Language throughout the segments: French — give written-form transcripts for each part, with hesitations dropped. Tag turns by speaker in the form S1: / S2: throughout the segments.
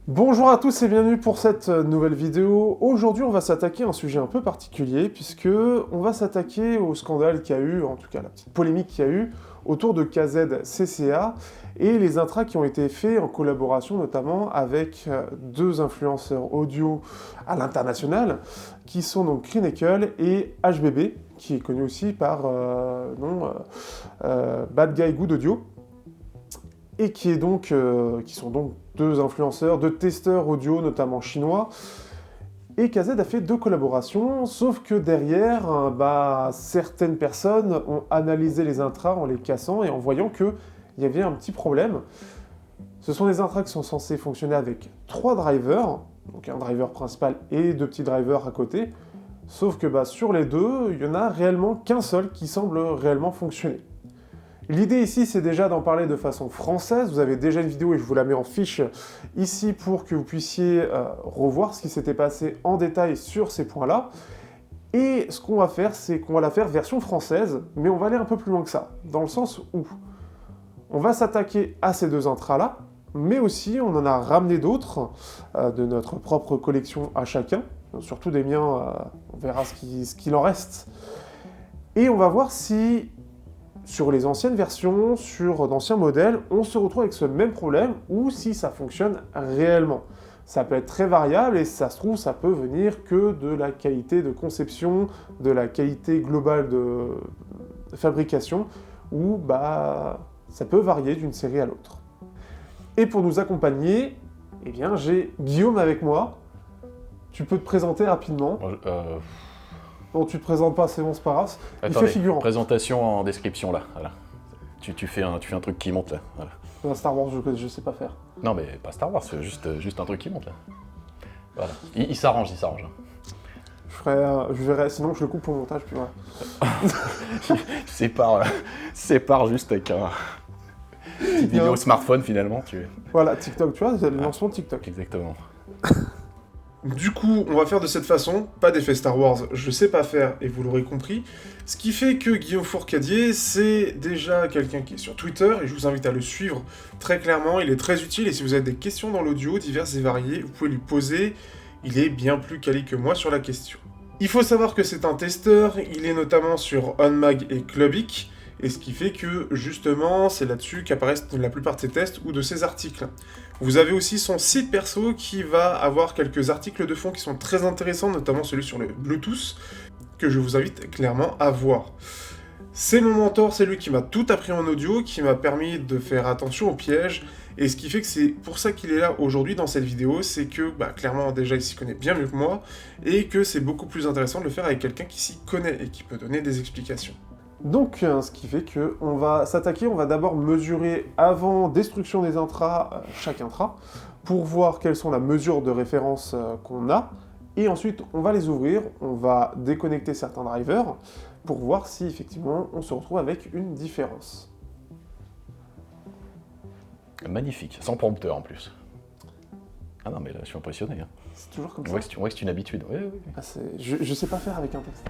S1: Bonjour à tous et bienvenue pour cette nouvelle vidéo. Aujourd'hui, on va s'attaquer à un sujet un peu particulier puisque on va s'attaquer au scandale qu'il y a eu, en tout cas la petite polémique qu'il y a eu autour de KZCCA et les intras qui ont été faits en collaboration notamment avec deux influenceurs audio à l'international qui sont donc Kreenekel et HBB qui est connu aussi par Bad Guy Good Audio et qui sont donc deux influenceurs, deux testeurs audio, notamment chinois. Et KZ a fait deux collaborations, sauf que derrière, certaines personnes ont analysé les intras en les cassant et en voyant qu'il y avait un petit problème. Ce sont des intras qui sont censés fonctionner avec trois drivers, donc un driver principal et deux petits drivers à côté, sauf que sur les deux, il n'y en a réellement qu'un seul qui semble réellement fonctionner. L'idée ici, c'est déjà d'en parler de façon française. Vous avez déjà une vidéo et je vous la mets en fiche ici pour que vous puissiez revoir ce qui s'était passé en détail sur ces points-là. Et ce qu'on va faire, c'est qu'on va la faire version française, mais on va aller un peu plus loin que ça, dans le sens où on va s'attaquer à ces deux intras-là, mais aussi on en a ramené d'autres de notre propre collection à chacun, surtout des miens, on verra ce qu'il en reste. Et on va voir si sur les anciennes versions, sur d'anciens modèles, on se retrouve avec ce même problème ou si ça fonctionne réellement. Ça peut être très variable et si ça se trouve, ça peut venir que de la qualité de conception, de la qualité globale de fabrication, ou ça peut varier d'une série à l'autre. Et pour nous accompagner, eh bien, j'ai Guillaume avec moi. Tu peux te présenter rapidement. Non, tu te présentes pas, c'est bon, c'est pas grave. Il fait figurant.
S2: Présentation en description là. Voilà. Tu fais un truc qui monte là. Voilà.
S1: Star Wars, je sais pas faire.
S2: Non mais pas Star Wars, c'est juste un truc qui monte là. Voilà. Il s'arrange, il s'arrange.
S1: Je verrai, sinon je le coupe au montage, puis
S2: voilà. Sépare juste avec un petite vidéo smartphone finalement.
S1: Voilà, TikTok, tu vois, c'est le lancement de TikTok.
S2: Exactement.
S1: Du coup, on va faire de cette façon, pas d'effet Star Wars, je sais pas faire, et vous l'aurez compris. Ce qui fait que Guillaume Fourcadier, c'est déjà quelqu'un qui est sur Twitter, et je vous invite à le suivre très clairement, il est très utile, et si vous avez des questions dans l'audio, diverses et variées, vous pouvez lui poser, il est bien plus calé que moi sur la question. Il faut savoir que c'est un testeur, il est notamment sur OnMag et Clubic, et ce qui fait que, justement, c'est là-dessus qu'apparaissent la plupart de ses tests ou de ses articles. Vous avez aussi son site perso qui va avoir quelques articles de fond qui sont très intéressants, notamment celui sur le Bluetooth, que je vous invite clairement à voir. C'est mon mentor, c'est lui qui m'a tout appris en audio, qui m'a permis de faire attention aux pièges, et ce qui fait que c'est pour ça qu'il est là aujourd'hui dans cette vidéo, c'est que clairement déjà il s'y connaît bien mieux que moi, et que c'est beaucoup plus intéressant de le faire avec quelqu'un qui s'y connaît et qui peut donner des explications. Donc, ce qui fait qu'on va s'attaquer, on va d'abord mesurer avant destruction des intras, chaque intra, pour voir quelles sont la mesure de référence qu'on a, et ensuite on va les ouvrir, on va déconnecter certains drivers, pour voir si effectivement on se retrouve avec une différence.
S2: Magnifique, sans prompteur en plus. Ah non mais là je suis impressionné. Hein.
S1: C'est toujours comme ça.
S2: On voit que c'est une habitude. Oui.
S1: Ah, je sais pas faire avec un texte.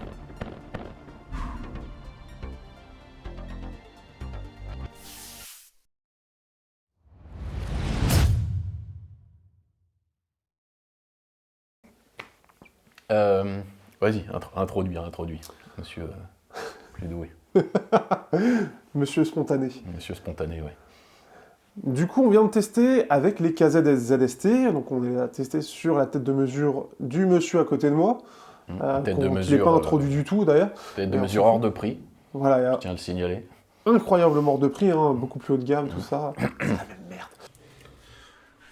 S2: Vas-y, introduis, monsieur plus doué.
S1: Monsieur spontané.
S2: Monsieur spontané, ouais.
S1: Du coup, on vient de tester avec les KZSZST, donc on les a testés sur la tête de mesure du monsieur à côté de moi.
S2: Tête de mesure.
S1: Je l'ai pas introduit du tout d'ailleurs.
S2: Tête de mesure hors de prix.
S1: Voilà,
S2: je tiens à le signaler.
S1: Incroyablement de prix, hein, beaucoup plus haut de gamme, tout ça. C'est la même merde.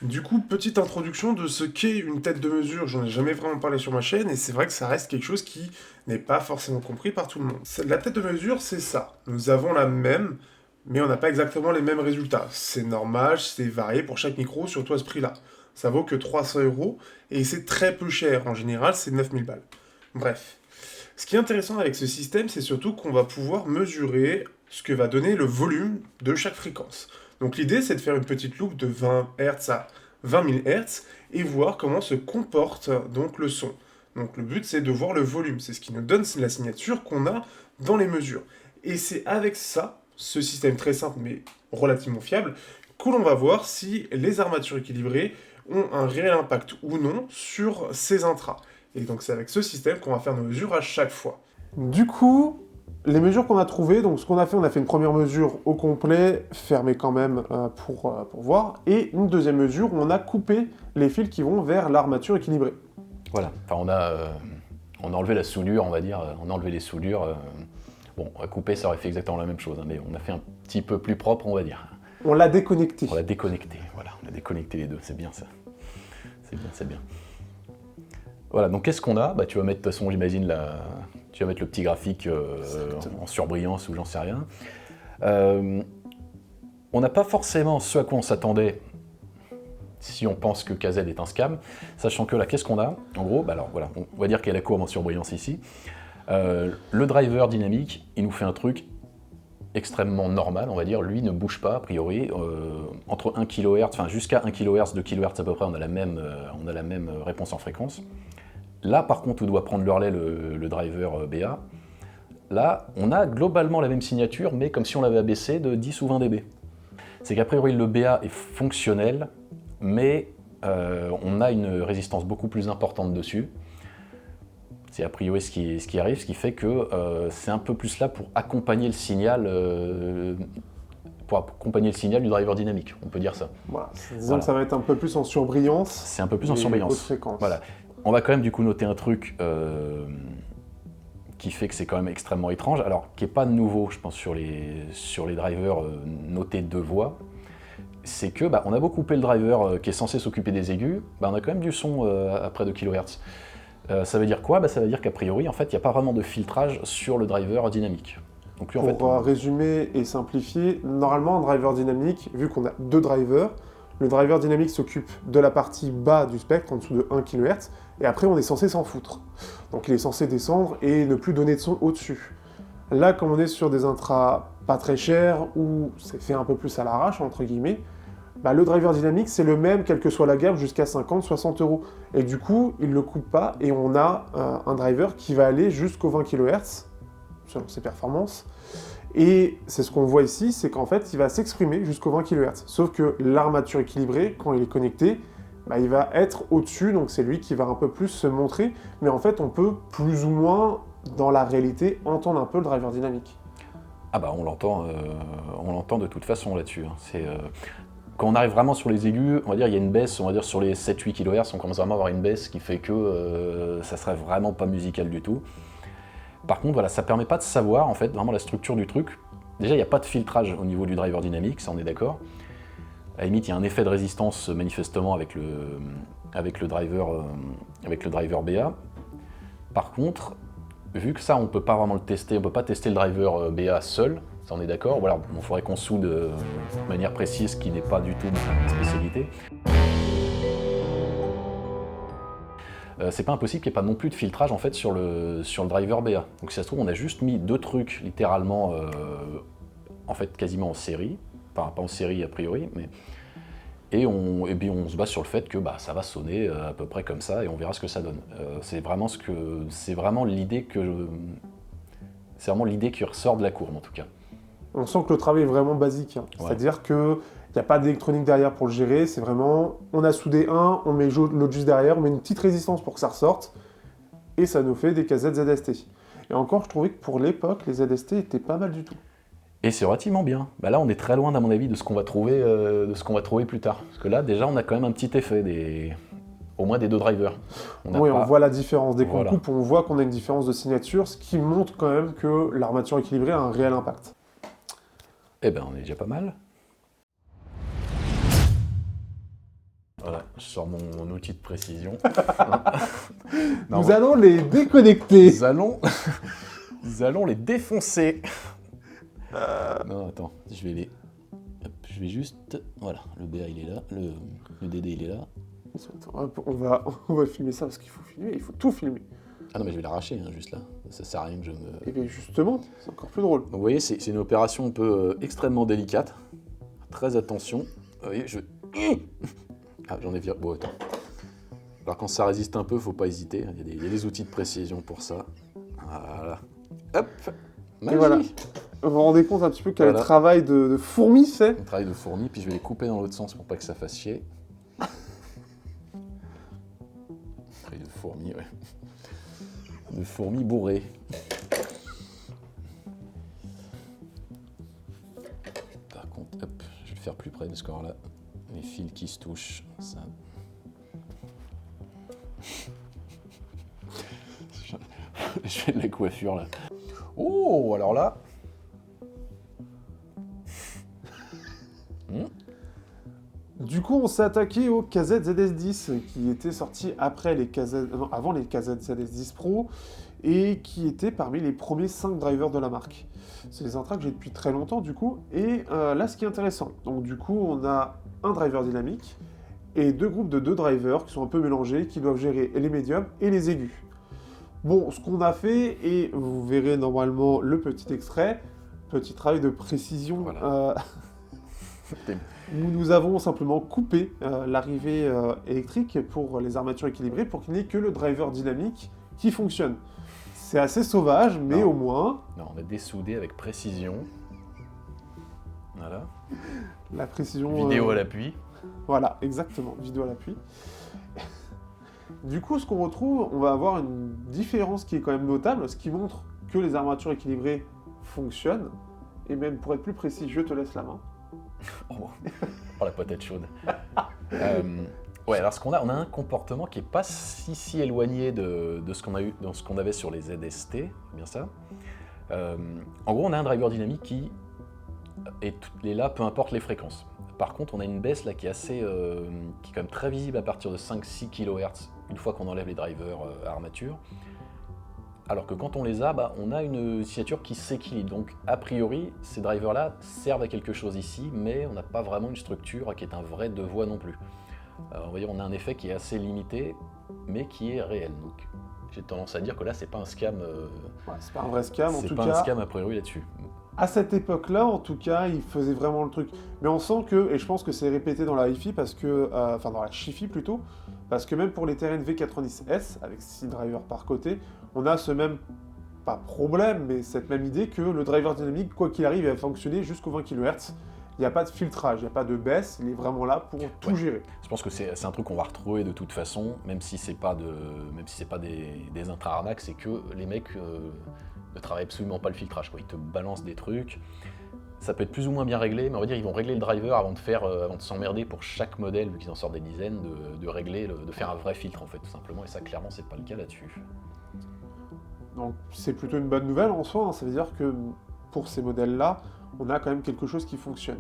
S1: Du coup, petite introduction de ce qu'est une tête de mesure. J'en ai jamais vraiment parlé sur ma chaîne, et c'est vrai que ça reste quelque chose qui n'est pas forcément compris par tout le monde. La tête de mesure, c'est ça. Nous avons la même, mais on n'a pas exactement les mêmes résultats. C'est normal, c'est varié pour chaque micro, surtout à ce prix-là. Ça vaut que 300 €, et c'est très peu cher. En général, c'est 9000 balles. Bref. Ce qui est intéressant avec ce système, c'est surtout qu'on va pouvoir mesurer ce que va donner le volume de chaque fréquence. Donc l'idée, c'est de faire une petite loupe de 20 Hz à 20 000 Hz et voir comment se comporte donc le son. Donc le but, c'est de voir le volume. C'est ce qui nous donne la signature qu'on a dans les mesures. Et c'est avec ça, ce système très simple mais relativement fiable, que l'on va voir si les armatures équilibrées ont un réel impact ou non sur ces intras. Et donc c'est avec ce système qu'on va faire nos mesures à chaque fois. Du coup, les mesures qu'on a trouvées, donc ce qu'on a fait, on a fait une première mesure au complet, fermée quand même pour voir, et une deuxième mesure où on a coupé les fils qui vont vers l'armature équilibrée.
S2: Voilà, enfin on a enlevé la soudure, on va dire, on a enlevé les soudures. Bon, à couper, ça aurait fait exactement la même chose, hein, mais on a fait un petit peu plus propre, on va dire.
S1: On l'a déconnecté.
S2: On l'a déconnecté, voilà, on a déconnecté les deux, c'est bien ça. C'est bien. Voilà, donc qu'est-ce qu'on a ? Bah, tu vas mettre, de toute façon, j'imagine, tu vas mettre le petit graphique en surbrillance ou j'en sais rien. On n'a pas forcément ce à quoi on s'attendait si on pense que KZ est un scam, sachant que là, qu'est-ce qu'on a ? En gros, bah alors voilà, on va dire qu'il y a la courbe en surbrillance ici. Le driver dynamique, il nous fait un truc extrêmement normal, on va dire, lui ne bouge pas a priori, entre 1 kHz, enfin jusqu'à 1 kHz, 2 kHz à peu près, on a la même réponse en fréquence. Là par contre où doit prendre le relais le driver BA, là on a globalement la même signature mais comme si on l'avait abaissé de 10 ou 20 dB. C'est qu'a priori le BA est fonctionnel mais on a une résistance beaucoup plus importante dessus. C'est a priori ce qui arrive, ce qui fait que c'est un peu plus là pour accompagner le signal, du driver dynamique, on peut dire ça.
S1: Voilà, disons que ça va être un peu plus en surbrillance.
S2: C'est un peu plus en surbrillance. Voilà. On va quand même du coup noter un truc qui fait que c'est quand même extrêmement étrange, alors qui n'est pas nouveau, je pense, sur les drivers notés 2 voix. C'est que on a beau couper le driver qui est censé s'occuper des aigus, on a quand même du son à près de kHz. Ça veut dire quoi ? Ça veut dire qu'a priori, en fait, il n'y a pas vraiment de filtrage sur le driver dynamique. Donc lui, en
S1: Pour résumer et simplifier, normalement, un driver dynamique, vu qu'on a 2 drivers, le driver dynamique s'occupe de la partie bas du spectre, en dessous de 1 kHz, et après, on est censé s'en foutre. Donc il est censé descendre et ne plus donner de son au-dessus. Là, comme on est sur des intras pas très chers, où c'est fait un peu plus à l'arrache, entre guillemets, le driver dynamique, c'est le même, quelle que soit la gamme, jusqu'à 50-60 €. Et du coup, il ne le coupe pas, et on a un driver qui va aller jusqu'aux 20 kHz, selon ses performances. Et c'est ce qu'on voit ici, c'est qu'en fait, il va s'exprimer jusqu'aux 20 kHz. Sauf que l'armature équilibrée, quand il est connecté, il va être au-dessus, donc c'est lui qui va un peu plus se montrer. Mais en fait, on peut plus ou moins, dans la réalité, entendre un peu le driver dynamique.
S2: Ah on l'entend de toute façon là-dessus. Hein. Quand on arrive vraiment sur les aigus, on va dire il y a une baisse, on va dire sur les 7-8 kHz, on commence vraiment à avoir une baisse qui fait que ça serait vraiment pas musical du tout. Par contre, voilà, ça permet pas de savoir en fait vraiment la structure du truc. Déjà, il n'y a pas de filtrage au niveau du driver dynamique, ça on est d'accord. À la limite, il y a un effet de résistance manifestement avec le driver BA. Par contre, vu que ça, on peut pas vraiment le tester, on peut pas tester le driver BA seul, ça on est d'accord. Voilà, il faudrait qu'on soude de manière précise, ce qui n'est pas du tout ma spécialité. C'est pas impossible qu'il n'y ait pas non plus de filtrage en fait sur le driver BA. Donc si ça se trouve, on a juste mis 2 trucs littéralement en fait quasiment en série, pas en série a priori, mais et puis on se base sur le fait que ça va sonner à peu près comme ça et on verra ce que ça donne. C'est vraiment l'idée qui ressort de la courbe en tout cas.
S1: On sent que le travail est vraiment basique, hein. Ouais. C'est-à-dire qu'il n'y a pas d'électronique derrière pour le gérer, c'est vraiment, on a soudé un, on met l'autre juste derrière, on met une petite résistance pour que ça ressorte, et ça nous fait des casettes ZST. Et encore, je trouvais que pour l'époque, les ZST étaient pas mal du tout.
S2: Et c'est relativement bien. Là, on est très loin, à mon avis, de ce qu'on va trouver plus tard. Parce que là, déjà, on a quand même un petit effet, au moins des 2 drivers.
S1: On voit la différence. Dès qu'on coupe, on voit qu'on a une différence de signature, ce qui montre quand même que l'armature équilibrée a un réel impact.
S2: On est déjà pas mal. Voilà, je sors mon outil de précision.
S1: Nous allons les déconnecter.
S2: Nous allons les défoncer. Non, attends, je vais juste... Voilà, le BA il est là, le DD il est là.
S1: On va filmer ça parce qu'il faut filmer, il faut tout filmer.
S2: Ah non mais je vais l'arracher, juste là, ça sert à rien que je me...
S1: Et bien justement, c'est encore plus drôle.
S2: Donc vous voyez, c'est une opération un peu extrêmement délicate. Très attention. Vous voyez, Ah, j'en ai viré... Bon, attends. Alors quand ça résiste un peu, faut pas hésiter, il y a des outils de précision pour ça. Voilà. Hop. Magie.
S1: Et voilà. Vous vous rendez compte un petit peu quel travail de fourmi c'est ?
S2: Un travail de fourmi, puis je vais les couper dans l'autre sens pour pas que ça fasse chier. de fourmis, ouais. De fourmis bourrées. Par contre, hop, je vais le faire plus près parce que alors là, les fils qui se touchent, ça... Je fais de la coiffure là. Oh, alors là...
S1: Du coup, on s'est attaqué au KZ ZS10, qui était sorti après les avant les KZ ZS10 Pro, et qui était parmi les premiers 5 drivers de la marque. C'est des intras que j'ai depuis très longtemps, du coup, et là, ce qui est intéressant, donc du coup, on a un driver dynamique, et 2 groupes de 2 drivers qui sont un peu mélangés, qui doivent gérer les médiums et les aigus. Bon, ce qu'on a fait, et vous verrez normalement le petit extrait, petit travail de précision,
S2: Voilà.
S1: où nous avons simplement coupé l'arrivée électrique pour les armatures équilibrées pour qu'il n'y ait que le driver dynamique qui fonctionne. C'est assez sauvage, mais
S2: Non.
S1: au moins...
S2: Non, on a dessoudé avec précision. Voilà.
S1: La précision...
S2: Vidéo à l'appui.
S1: Voilà, exactement, vidéo à l'appui. Du coup, ce qu'on retrouve, on va avoir une différence qui est quand même notable, ce qui montre que les armatures équilibrées fonctionnent. Et même, pour être plus précis, je te laisse la main.
S2: Oh, la patate chaude. Ouais, alors on a un comportement qui n'est pas si éloigné de ce qu'on a eu, dans ce qu'on avait sur les ZST, c'est bien ça. En gros, on a un driver dynamique qui est là, peu importe les fréquences. Par contre, on a une baisse là qui est assez, qui est quand même très visible à partir de 5-6 kHz une fois qu'on enlève les drivers à armature. Alors que quand on les a, on a une signature qui s'équilibre. Donc, a priori, ces drivers-là servent à quelque chose ici, mais on n'a pas vraiment une structure qui est un vrai deux voies non plus. On va dire, on a un effet qui est assez limité, mais qui est réel. Donc, j'ai tendance à dire que là, c'est pas un scam.
S1: Ouais, c'est pas un vrai scam, en tout
S2: c'est pas
S1: cas.
S2: un scam a priori là-dessus.
S1: À cette époque-là, en tout cas, il faisait vraiment le truc. Mais on sent que, et je pense que c'est répété dans la hi-fi, parce que, enfin dans la Chi-Fi plutôt, parce que même pour les TRN V90S, avec 6 drivers par côté, on a ce même, pas problème, mais cette même idée que le driver dynamique, quoi qu'il arrive, il va fonctionner jusqu'au 20 kHz. Il n'y a pas de filtrage, il n'y a pas de baisse, il est vraiment là pour tout gérer.
S2: Je pense que c'est un truc qu'on va retrouver de toute façon, même si c'est pas des intra-arnaques, c'est que les mecs ne travaillent absolument pas le filtrage, quoi. Ils te balancent des trucs. Ça peut être plus ou moins bien réglé, mais on va dire ils vont régler le driver avant de s'emmerder pour chaque modèle, vu qu'ils en sortent des dizaines, de faire un vrai filtre en fait, tout simplement. Et ça, clairement, c'est pas le cas là-dessus.
S1: Donc c'est plutôt une bonne nouvelle en soi, hein. Ça veut dire que pour ces modèles-là, on a quand même quelque chose qui fonctionne.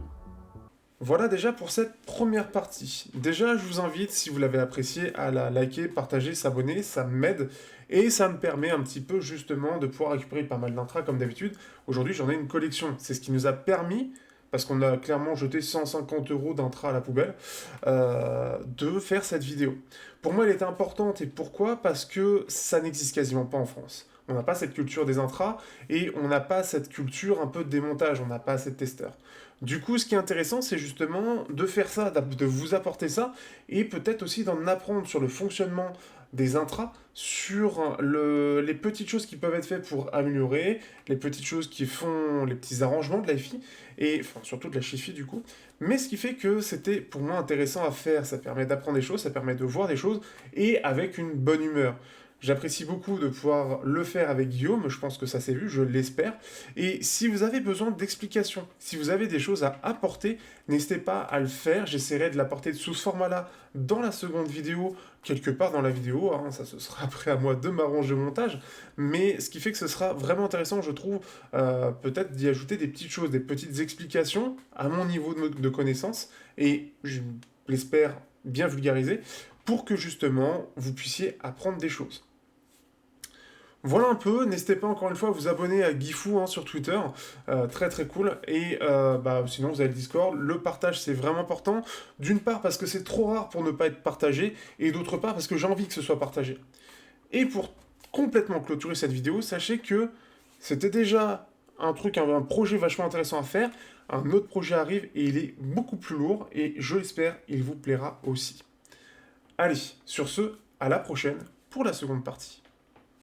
S1: Voilà déjà pour cette première partie. Déjà, je vous invite, si vous l'avez apprécié, à la liker, partager, s'abonner, ça m'aide et ça me permet un petit peu justement de pouvoir récupérer pas mal d'intras comme d'habitude. Aujourd'hui, j'en ai une collection. C'est ce qui nous a permis, parce qu'on a clairement jeté 150 € d'intras à la poubelle, de faire cette vidéo. Pour moi, elle est importante et pourquoi? Parce que ça n'existe quasiment pas en France. On n'a pas cette culture des intras et on n'a pas cette culture un peu de démontage, on n'a pas assez de testeurs. Du coup, ce qui est intéressant, c'est justement de faire ça, de vous apporter ça, et peut-être aussi d'en apprendre sur le fonctionnement des intras, sur les petites choses qui peuvent être faites pour améliorer, les petites choses qui font les petits arrangements de la hi-fi, et enfin surtout de la chi-fi du coup. Mais ce qui fait que c'était pour moi intéressant à faire, ça permet d'apprendre des choses, ça permet de voir des choses, et avec une bonne humeur. J'apprécie beaucoup de pouvoir le faire avec Guillaume, je pense que ça s'est vu, je l'espère. Et si vous avez besoin d'explications, si vous avez des choses à apporter, n'hésitez pas à le faire. J'essaierai de l'apporter sous ce format-là dans la seconde vidéo, quelque part dans la vidéo. Hein, ça, ce sera après à moi de m'arranger au montage. Mais ce qui fait que ce sera vraiment intéressant, je trouve, peut-être d'y ajouter des petites choses, des petites explications à mon niveau de connaissance. Et je l'espère bien vulgariser pour que justement vous puissiez apprendre des choses. Voilà un peu, n'hésitez pas encore une fois à vous abonner à Guifou hein, sur Twitter, très très cool, et sinon vous avez le Discord, le partage c'est vraiment important, d'une part parce que c'est trop rare pour ne pas être partagé, et d'autre part parce que j'ai envie que ce soit partagé. Et pour complètement clôturer cette vidéo, sachez que c'était déjà un projet vachement intéressant à faire, un autre projet arrive et il est beaucoup plus lourd, et je l'espère, il vous plaira aussi. Allez, sur ce, à la prochaine pour la seconde partie.